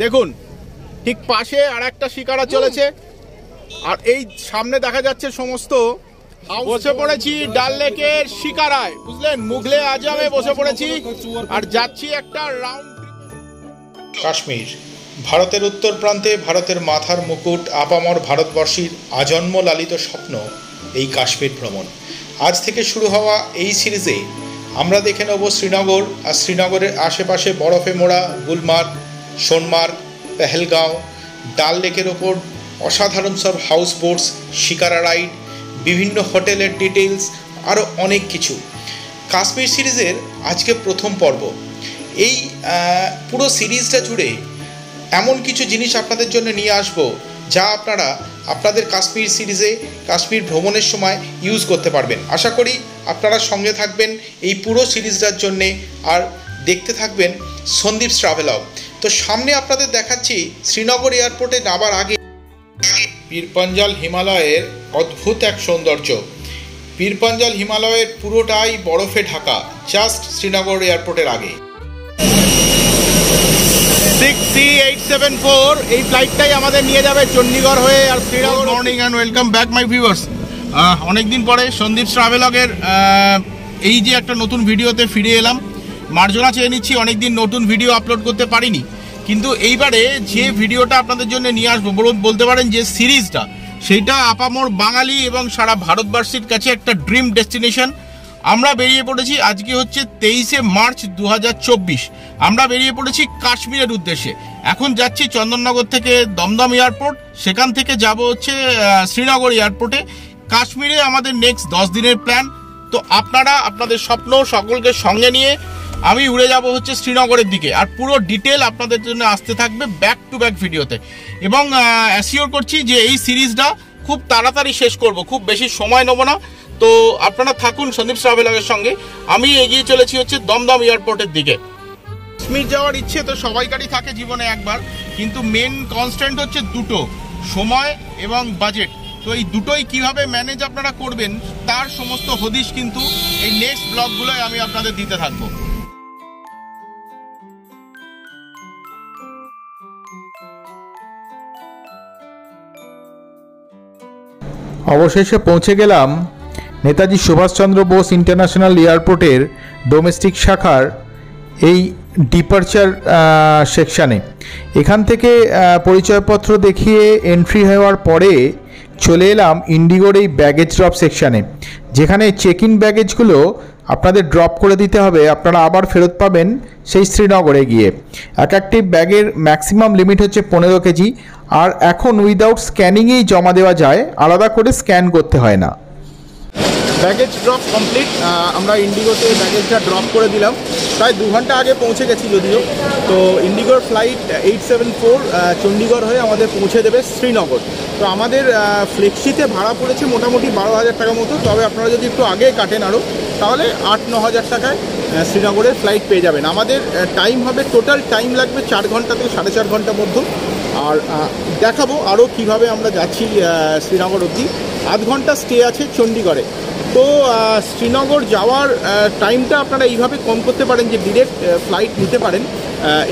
দেখুন ঠিক পাশে আর একটা শিকারা চলেছে, আর এই সামনে দেখা যাচ্ছে সমস্ত। বসে পড়েছি ডাল লেকের শিকারায়, বুঝলেন, মুঘলে আজমে বসে পড়েছি আর যাচ্ছি একটা রাউন্ড। কাশ্মীর ভারতের উত্তর প্রান্তে, ভারতের মাথার মুকুট, আপামর ভারতবর্ষীর আজন্ম লালিত স্বপ্ন এই কাশ্মীর ভ্রমণ। আজ থেকে শুরু হওয়া এই সিরিজে আমরা দেখে নেব শ্রীনগর আর শ্রীনগরের আশেপাশে বরফে মোড়া গুলমার্গ, সোনমার্গ, পেহেলগাঁও, ডাল লেকের ওপর অসাধারণ সব হাউস বোটস, শিকারা রাইড, বিভিন্ন হোটেলের ডিটেলস, আরও অনেক কিছু। কাশ্মীর সিরিজের আজকে প্রথম পর্ব। এই পুরো সিরিজটা জুড়ে এমন কিছু জিনিস আপনাদের জন্য নিয়ে আসব যা আপনারা আপনাদের কাশ্মীর সিরিজে, কাশ্মীর ভ্রমণের সময় ইউজ করতে পারবেন। আশা করি আপনারা সঙ্গে থাকবেন এই পুরো সিরিজটার জন্যে আর দেখতে থাকবেন সন্দীপস ট্রাভেলগ। তো সামনে আপনাদের দেখাচ্ছি শ্রীনগর এয়ারপোর্টে নামার আগে পীরপঞ্জাল হিমালয়ের অদ্ভুত এক সৌন্দর্য। পীরপঞ্জাল হিমালয়ের পুরোটাই বরফে ঢাকা, জাস্ট শ্রীনগর এয়ারপোর্টের আগে। 63874 এই ফ্লাইটটাই আমাদের নিয়ে যাবে চণ্ডীগড় হয়ে আর Srinagar. Morning and welcome back my viewers. অনেকদিন পরে সন্দীপস ট্রাভেলগের এই যে একটা নতুন ভিডিওতে ফিরে এলাম। মার্জনা চেয়ে নিচ্ছি, অনেকদিন নতুন ভিডিও আপলোড করতে পারিনি, কিন্তু এইবারে যে ভিডিওটা আপনাদের জন্য নিয়ে আসবো, বলতে পারেন যে সিরিজটা, সেইটা আপামর বাঙালি এবং সারা ভারতবর্ষের কাছে একটা ড্রিম ডেস্টিনেশন। আমরা বেরিয়ে পড়েছি, আজকে হচ্ছে 23শে মার্চ 2024। আমরা বেরিয়ে পড়েছি কাশ্মীরের উদ্দেশ্যে। এখন যাচ্ছি চন্দননগর থেকে দমদম এয়ারপোর্ট, সেখান থেকে যাব হচ্ছে শ্রীনগর এয়ারপোর্টে। কাশ্মীরে আমাদের নেক্সট 10 দিনের প্ল্যান। তো আপনারা আপনাদের স্বপ্ন সকলকে সঙ্গে নিয়ে আমি উড়ে যাব হচ্ছে শ্রীনগরের দিকে, আর পুরো ডিটেল আপনাদের জন্য আসতে থাকবে ব্যাক টু ব্যাক ভিডিওতে। এবং অ্যাসিওর করছি যে এই সিরিজটা খুব তাড়াতাড়ি শেষ করব, খুব বেশি সময় নেব না। তো আপনারা থাকুন সন্দীপস ট্রাভেলগের সঙ্গে। আমি এগিয়ে চলেছি হচ্ছে দমদম এয়ারপোর্টের দিকে। কাশ্মীর যাওয়ার ইচ্ছে তো সবাইকারই থাকে জীবনে একবার, কিন্তু মেন কনস্ট্যান্ট হচ্ছে দুটো, সময় এবং বাজেট। তো এই দুটোই কিভাবে ম্যানেজ আপনারা করবেন তার সমস্ত হদিশ কিন্তু এই নেক্সট ব্লগগুলোয় আমি আপনাদের দিতে থাকবো। অবশেষে পৌঁছে গেলাম নেতাজি সুভাষচন্দ্র বোস ইন্টারন্যাশনাল এয়ারপোর্টের ডোমেস্টিক শাখার এই ডিপারচার সেকশানে। এখান থেকে পরিচয়পত্র দেখিয়ে এন্ট্রি হওয়ার পরে চলে এলাম ইন্ডিগোর এই ব্যাগেজ ড্রপ সেকশানে, যেখানে চেক ইন ব্যাগেজগুলো আপনাদের ড্রপ করে দিতে হবে, আপনারা আবার ফেরত পাবেন সেই শ্রীনগরে গিয়ে। এক একটি ব্যাগের ম্যাক্সিমাম লিমিট হচ্ছে 15 কেজি, আর এখন উইদাউট স্ক্যানিংয়েই জমা দেওয়া যায়, আলাদা করে স্ক্যান করতে হয় না। Baggage drop complete. আমরা ইন্ডিগোতে ব্যাগেজটা ড্রপ করে দিলাম, প্রায় 2 ঘন্টা আগে পৌঁছে গেছি যদিও। তো ইন্ডিগোর ফ্লাইট 874 চণ্ডীগড় হয়ে আমাদের পৌঁছে দেবে শ্রীনগর। তো আমাদের ফ্লেক্সিতে ভাড়া পড়েছে মোটামুটি 12,000 টাকা মতো, তবে আপনারা যদি একটু আগে কাটেন আরও, তাহলে 8-9 হাজার টাকায় শ্রীনগরের ফ্লাইট পেয়ে যাবেন। আমাদের টাইম হবে, টোটাল টাইম লাগবে 4 ঘন্টা থেকে 4.5 ঘন্টার মধ্যে। আর দেখাবো আরও কীভাবে আমরা যাচ্ছি শ্রীনগর অবধি। 8 ঘন্টা স্টে আছে চণ্ডীগড়ে। তো শ্রীনগর যাওয়ার টাইমটা আপনারা এইভাবে কম করতে পারেন যে ডিরেক্ট ফ্লাইট নিতে পারেন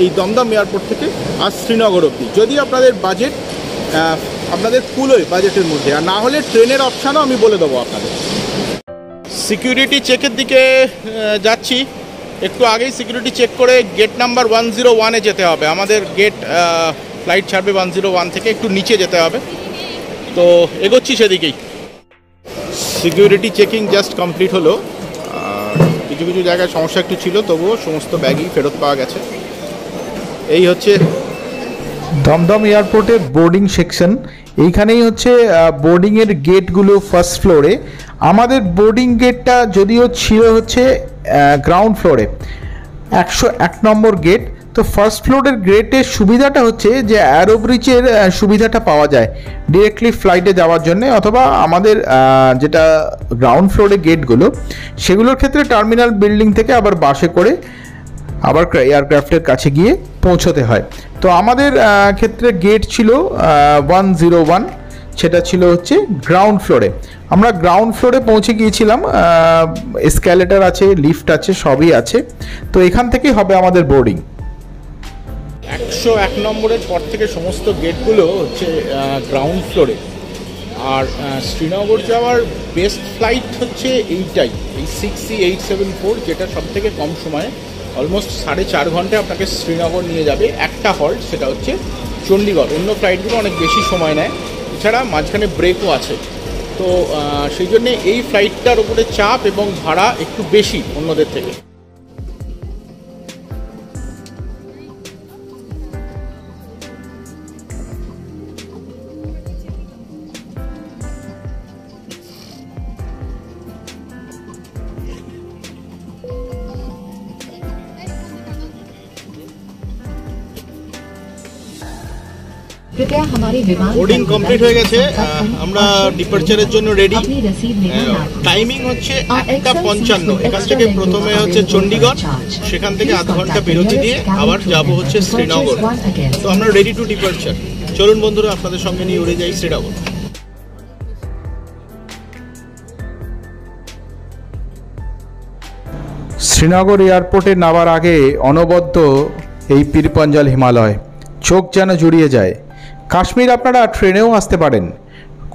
এই দমদম এয়ারপোর্ট থেকে আর শ্রীনগর অবধি, যদি আপনাদের বাজেট আপনাদের কুলোয় বাজেটের মধ্যে, আর না হলে ট্রেনের অপশানও আমি বলে দেবো আপনাদের। সিকিউরিটি চেকের দিকে যাচ্ছি, একটু আগেই সিকিউরিটি চেক করে গেট নাম্বার 101-এ যেতে হবে। আমাদের গেট ফ্লাইট ছাড়বে 101 থেকে, একটু নিচে যেতে হবে। তো এগোচ্ছি সেদিকেই। সিকিউরিটি চেকিং জাস্ট কমপ্লিট হলো। কিছু কিছু জায়গায় সমস্যা একটু ছিল, তবুও সমস্ত ব্যাগই ফেরত পাওয়া গেছে। এই হচ্ছে দমদম এয়ারপোর্টের বোর্ডিং সেকশন। এইখানেই হচ্ছে বোর্ডিংয়ের গেটগুলো ফার্স্ট ফ্লোরে। আমাদের বোর্ডিং গেটটা যদিও ছিল হচ্ছে গ্রাউন্ড ফ্লোরে, 101 নম্বর গেট। তো ফার্স্ট ফ্লোরের গেটের সুবিধাটা হচ্ছে যে অ্যারো ব্রিজের সুবিধাটা পাওয়া যায় ডিরেক্টলি ফ্লাইটে যাওয়ার জন্য, অথবা আমাদের যেটা গ্রাউন্ড ফ্লোরে গেটগুলো, সেগুলোর ক্ষেত্রে টার্মিনাল বিল্ডিং থেকে আবার বাসে করে আবার এয়ারক্রাফটের কাছে গিয়ে পৌঁছতে হয়। তো আমাদের ক্ষেত্রে গেট ছিল 101, সেটা ছিল হচ্ছে গ্রাউন্ড ফ্লোরে। আমরা গ্রাউন্ড ফ্লোরে পৌঁছে গিয়েছিলাম, এসক্যালেটার আছে, লিফট আছে, সবই আছে। তো এখান থেকেই হবে আমাদের বোর্ডিং। 101 নম্বরের পর থেকে সমস্ত গেটগুলো হচ্ছে গ্রাউন্ড ফ্লোরে। আর শ্রীনগর যাওয়ার বেস্ট ফ্লাইট হচ্ছে এইটাই, এই 6C874, যেটা সব থেকে কম সময়ে অলমোস্ট 4.5 ঘন্টায় আপনাকে শ্রীনগর নিয়ে যাবে। একটা হল্ট, সেটা হচ্ছে চণ্ডীগড়। অন্য ফ্লাইটগুলো অনেক বেশি সময় নেয়, এছাড়া মাঝখানে ব্রেকও আছে। তো সেই জন্যে এই ফ্লাইটটার উপরে চাপ এবং ভাড়া একটু বেশি অন্যদের থেকে। বোর্ডিং কমপ্লিট হয়ে গেছে, আমরা ডিপার্চারের জন্য রেডি। টাইমিং হচ্ছে 1:55। এখান থেকে প্রথমে হচ্ছে চণ্ডীগড়, সেখান থেকে আধ ঘন্টা বিরতি দিয়ে আবার যাব হচ্ছে শ্রীনগর। তো আমরা রেডি টু ডিপার্চার। চলুন বন্ধুরা, আপনাদের সঙ্গে নিয়ে উড়ে যাই শ্রীনগর। শ্রীনগর এয়ারপোর্টে নামার আগে অনবদ্য এই পীরপঞ্জাল হিমালয়, চোখ যেন জুড়িয়ে যায়। কাশ্মীর আপনারা ট্রেনেও আসতে পারেন।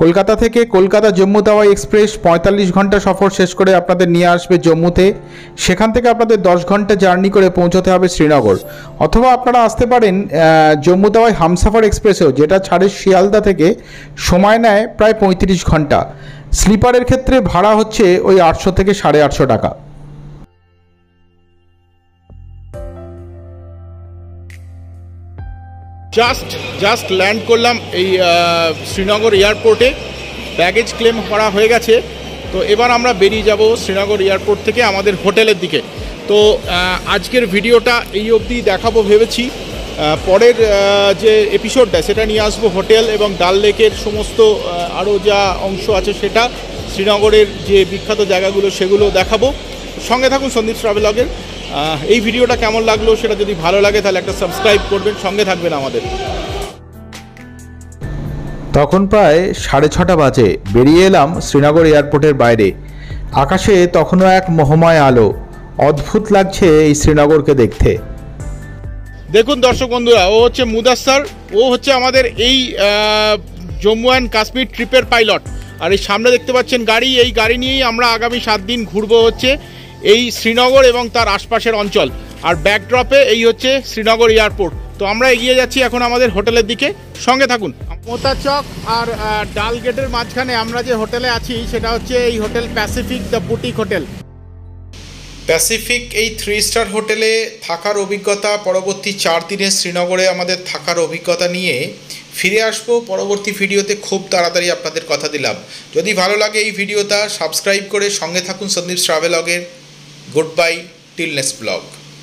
কলকাতা থেকে কলকাতা জম্মু তাওয়াই এক্সপ্রেস 45 ঘন্টা সফর শেষ করে আপনাদের নিয়ে আসবে জম্মুতে। সেখান থেকে আপনাদের 10 ঘন্টা জার্নি করে পৌঁছতে হবে শ্রীনগর। অথবা আপনারা আসতে পারেন জম্মু তাওয়াই হামসাফার এক্সপ্রেসেও, যেটা ছাড়ে শিয়ালদা থেকে, সময় নেয় প্রায় 35 ঘন্টা। স্লিপারের ক্ষেত্রে ভাড়া হচ্ছে ওই 800 থেকে 850 টাকা। জাস্ট ল্যান্ড করলাম এই শ্রীনগর এয়ারপোর্টে। ব্যাগেজ ক্লেম করা হয়ে গেছে। তো এবার আমরা বেরিয়ে যাব শ্রীনগর এয়ারপোর্ট থেকে আমাদের হোটেলের দিকে। তো আজকের ভিডিওটা এই অবধি দেখাবো ভেবেছি। পরের যে এপিসোডটা, সেটা নিয়ে আসবো হোটেল এবং ডাল লেকের সমস্ত আরও যা অংশ আছে, সেটা শ্রীনগরের যে বিখ্যাত জায়গাগুলো সেগুলো দেখাবো। সঙ্গে থাকুন সন্দীপ ট্রাভেলগের। এই ভিডিওটা কেমন লাগলো সেটা যদি ভালো লাগে তাহলে একটা সাবস্ক্রাইব করবেন, সঙ্গে থাকবেন আমাদের। তখন প্রায় 6:30 বাজে। বেরিয়ে এলাম শ্রীনগর এয়ারপোর্টের বাইরে। আকাশে তখনও এক মোহময় আলো। অদ্ভুত লাগছে এই শ্রীনগরকে দেখতে। দেখুন দর্শক বন্ধুরা, ও হচ্ছে মুদাস্সার, ও হচ্ছে আমাদের এই জম্মু অ্যান্ড কাশ্মীর ট্রিপের পাইলট। আর এই সামনে দেখতে পাচ্ছেন গাড়ি, এই গাড়ি নিয়েই আমরা আগামী 7 দিন ঘুরবো হচ্ছে এই শ্রীনগর এবং তার আশপাশের অঞ্চল। আর ব্যাকড্রপে এই হচ্ছে শ্রীনগর এয়ারপোর্ট। তো আমরা এগিয়ে যাচ্ছি এখন আমাদের হোটেলের দিকে, সঙ্গে থাকুন। মোতা চক আর ডাল গেটের মাঝখানে আমরা যে হোটেলে আছি, সেটা হচ্ছে এই hotel Pacific the boutique hotel. Pacific এই 3 স্টার হোটেলে থাকার অভিজ্ঞতা, পরবর্তী 4 দিনের শ্রীনগরে আমাদের থাকার অভিজ্ঞতা নিয়ে ফিরে আসবো পরবর্তী ভিডিওতে। খুব তাড়াতাড়ি আপনাদের কথা দিলাম। যদি ভালো লাগে এই ভিডিওটা, সাবস্ক্রাইব করে সঙ্গে থাকুন সন্দীপ ট্রাভেলগের। Goodbye, till next blog.